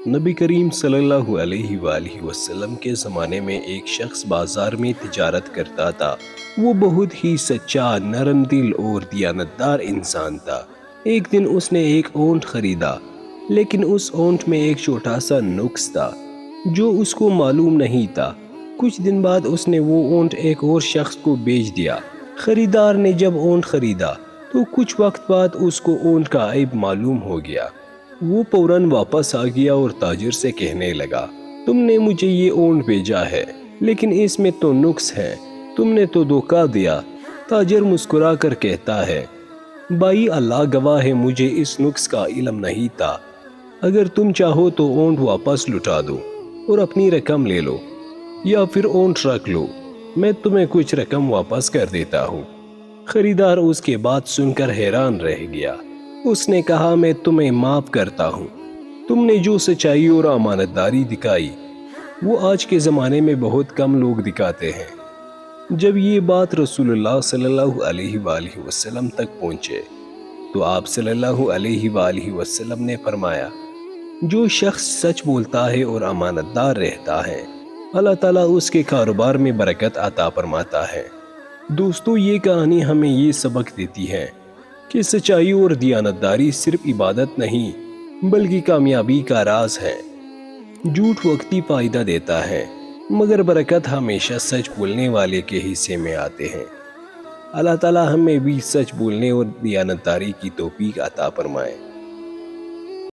نبی کریم صلی اللہ علیہ وآلہ وسلم کے زمانے میں ایک شخص بازار میں تجارت کرتا تھا۔ وہ بہت ہی سچا، نرم دل اور دیانتدار انسان تھا۔ ایک دن اس نے ایک اونٹ خریدا، لیکن اس اونٹ میں ایک چھوٹا سا نقص تھا جو اس کو معلوم نہیں تھا۔ کچھ دن بعد اس نے وہ اونٹ ایک اور شخص کو بیچ دیا۔ خریدار نے جب اونٹ خریدا تو کچھ وقت بعد اس کو اونٹ کا عیب معلوم ہو گیا۔ وہ فوراً واپس آ گیا اور تاجر سے کہنے لگا، تم نے مجھے یہ اونٹ بھیجا ہے لیکن اس میں تو نقص ہے، تم نے تو دھوکہ دیا۔ تاجر مسکرا کر کہتا ہے، بھائی اللہ گواہ ہے، مجھے اس نقص کا علم نہیں تھا۔ اگر تم چاہو تو اونٹ واپس لوٹا دو اور اپنی رقم لے لو، یا پھر اونٹ رکھ لو، میں تمہیں کچھ رقم واپس کر دیتا ہوں۔ خریدار اس کے بات سن کر حیران رہ گیا۔ اس نے کہا، میں تمہیں معاف کرتا ہوں، تم نے جو سچائی اور امانت داری دکھائی وہ آج کے زمانے میں بہت کم لوگ دکھاتے ہیں۔ جب یہ بات رسول اللہ صلی اللہ علیہ وآلہ وسلم تک پہنچے تو آپ صلی اللہ علیہ وآلہ وسلم نے فرمایا، جو شخص سچ بولتا ہے اور امانت دار رہتا ہے، اللہ تعالیٰ اس کے کاروبار میں برکت عطا فرماتا ہے۔ دوستو، یہ کہانی ہمیں یہ سبق دیتی ہے کہ سچائی اور دیانتداری صرف عبادت نہیں بلکہ کامیابی کا راز ہے۔ جھوٹ وقتی فائدہ دیتا ہے مگر برکت ہمیشہ سچ بولنے والے کے حصے میں آتے ہیں۔ اللہ تعالیٰ ہمیں بھی سچ بولنے اور دیانتداری کی توفیق عطا فرمائے۔